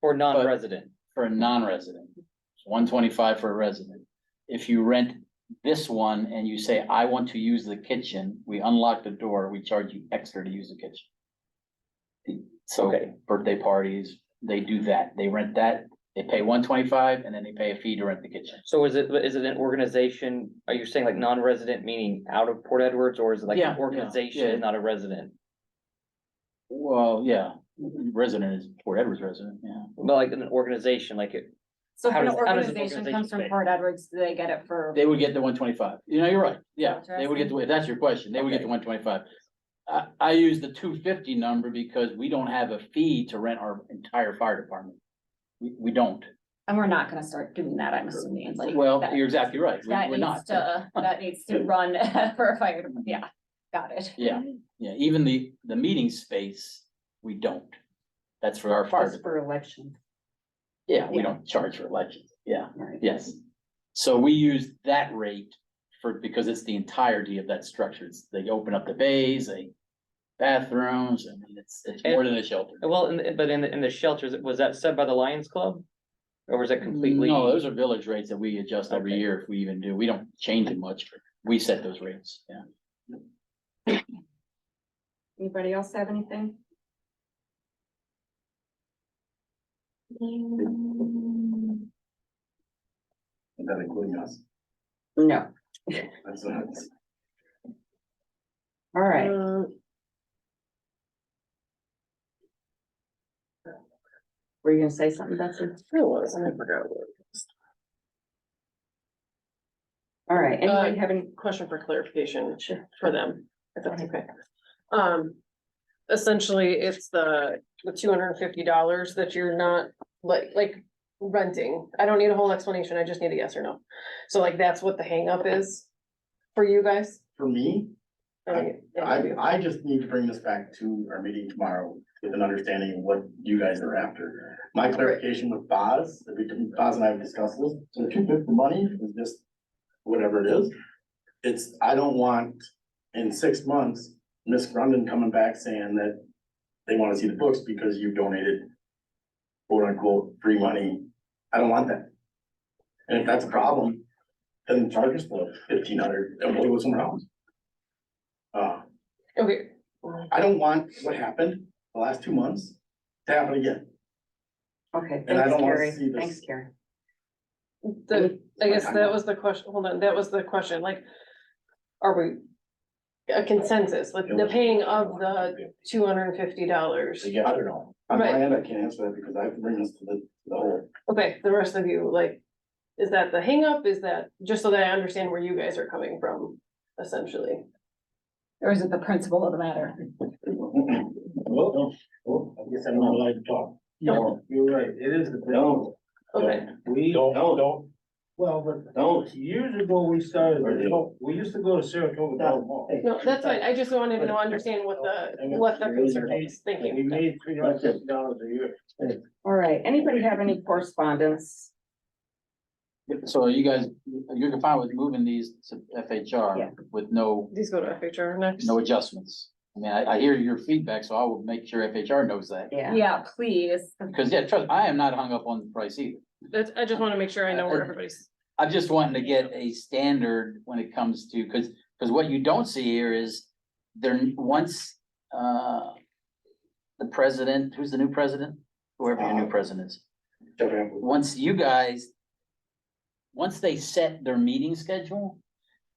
For non-resident. for a non-resident. It's 125 for a resident. If you rent this one and you say, I want to use the kitchen, we unlock the door, we charge you extra to use the kitchen. So Okay. birthday parties, they do that. They rent that, they pay 125 and then they pay a fee to rent the kitchen. So is it an organization? Are you saying like non-resident meaning out of Port Edwards, or is it like Yeah, an yeah, organization, yeah. not a resident? Well, yeah, resident is Port Edwards resident, yeah. Well, like an organization, like it, So if How an does an organization comes organization from pay? Port Edwards, do they get it for? They would get the 125. You know, you're right. Yeah, they would get if that's your question, they would get the Okay. 125. I use the 250 number because we don't have a fee to rent our entire fire department. We don't. And we're not gonna start doing that, I'm assuming, like. Well, that- you're exactly right. That We're needs not. that needs to run for a fire, department. Yeah, got it. Yeah. Yeah, even the meeting space, we don't. That's for our fire Just department. for election. Yeah, we Yeah. don't charge for elections. Yeah, Right. yes. So we use that rate because it's the entirety of that structure. They open up the bays, bathrooms, I mean, it's more than a shelter. well, but in the shelters, was that set by the Lions Club? Or was it completely? No, those are village rates that we adjust every Okay. year if we even do. We don't change it much. We set those rates, yeah. Anybody else have anything? Is that including us? No. That's All right. Were you gonna say something, Betsy? It was, and I forgot. what it was. All right, anybody have any? Question for clarification for them, if that's okay. Essentially, it's the $250 that you're not like renting. I don't need a whole explanation. I just need a yes or no. So like, that's what the hang up is for you guys? For me, Okay. I just need to bring this back to our meeting tomorrow with an understanding of what you guys are after. My clarification with Boz, Boz and I have discussed this, so the 250 money is just whatever it is. I don't want in 6 months, Miss Grundon coming back saying that they wanna see the books because you donated quote unquote free money. I don't want that. And if that's a problem, then charge us the 1,500 and we'll go somewhere else. Okay, I don't want what happened the last 2 months to happen again. Okay, And I thanks, don't wanna Carrie. see this. Thanks, Carrie. I guess that was the question, hold on, that was the question, like, are we a consensus with the paying of the $250? I don't know. On my Right. end, I can't answer that because I have to bring this to the whole. Okay, the rest of you, like, is that the hang up? Is that, just so that I understand where you guys are coming from, essentially? Or is it the principle of the matter? Well, I guess I'm not allowed to talk. No, you're right, it is the. Don't. Okay, We, Don't. well, but Don't. years ago, we started, we used to go to Saratoga Town Hall. no, that's fine, I just wanted to understand what the concern is, thank We you. made $350 a year. All right, anybody have any correspondence? So you guys, you're fine with moving these to Yeah. FHR with no These go to FHR next. adjustments? I mean, I hear your feedback, so I will make sure FHR knows that. Yeah. Yeah, please. Because, yeah, trust, I am not hung up on the price either. That's, I just wanna make sure I know where everybody's, I'm just wanting to get a standard when it comes to, because what you don't see here is once, the president, who's the new president? Whoever your new president is, once you guys, once they set their meeting schedule,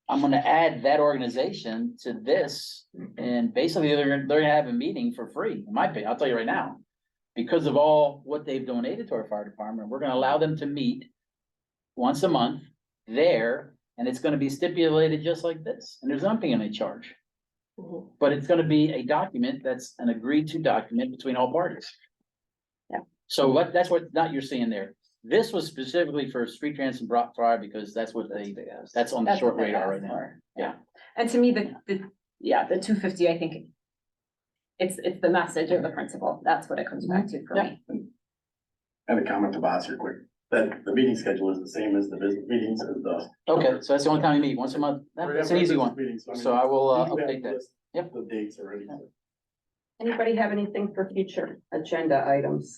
I'm gonna add that organization to this, and basically they're gonna have a meeting for free, in my opinion, I'll tell you right now. Because of all what they've donated to our fire department, we're gonna allow them to meet once a month there, and it's gonna be stipulated just like this, and there's nothing in a charge. Mhm. But it's gonna be a document that's an agreed to document between all parties. Yeah. So what, that's what, not you're seeing there. This was specifically for street transit and brought fire because that's what they, that's on the That's short what they radar right asked now. for. Yeah. And to me, the 250, I think. It's the message of the principle. That's what it comes back to for Yeah. me. And a comment to Boss here quick, that the meeting schedule is the same as the business meetings as the. Okay, so that's the only time we meet, once a month. That's an easy one. So I will update that. Yep. The dates already. Anybody have anything for future agenda items?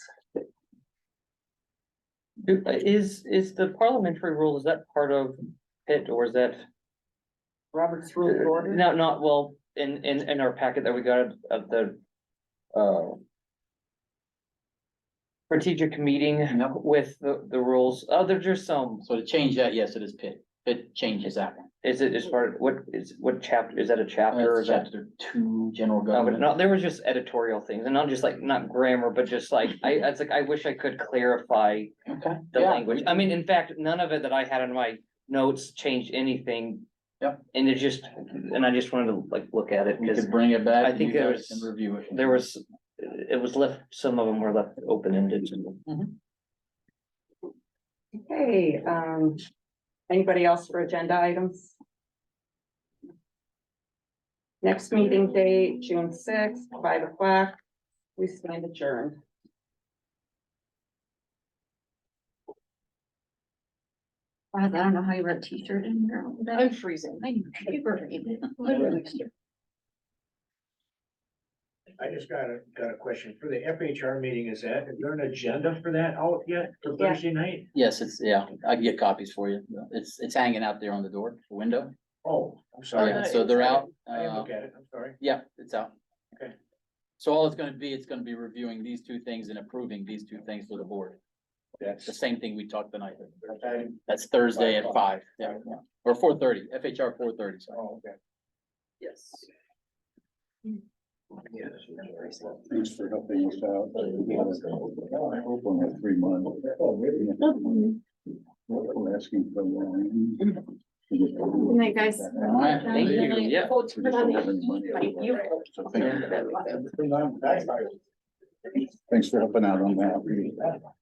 Is the parliamentary rule, is that part of it, or is that? Robert's Rule of Order? No, not, well, in our packet that we got of the, strategic meeting Yep. with the rules, there's just some, So to change that, yes, it is PIT. PIT changes that one. is it as far, what chapter, is that a chapter or is that? Chapter 2, general No, but government. no, there was just editorial things and not just like, not grammar, but just like, it's like, I wish I could clarify Okay. the Yeah. language. I mean, in fact, none of it that I had in my notes changed anything. Yep. And it just, and I just wanted to like look at it We because could bring it back. I and think you it guys was- can review it. there was, it was left, some of them were left open-ended. Okay, anybody else for agenda items? Next meeting date, June 6th, 5 o'clock. We stand adjourned. I don't know how you wear a t-shirt in here. all day. I'm freezing. I know, you were right. I just got a question for the FHR meeting. Is there an agenda for that out yet for Yeah. Thursday night? Yes, yeah, I can get copies for you. It's hanging out there on the door, the window. Oh, I'm sorry. Yeah, so they're out. I didn't look at it. I'm sorry. Yeah, it's out. Okay. So all it's gonna be reviewing these two things and approving these two things for the board. That's The same thing we talked tonight. okay. That's Thursday at 5, yeah, or 4:30, FHR 4:30, sorry. Oh, okay. Yes. Thanks for helping us out. I hope on that 3 months. We're asking for one. Good night, guys. All right, thank you, yeah. So thanks for helping out on that.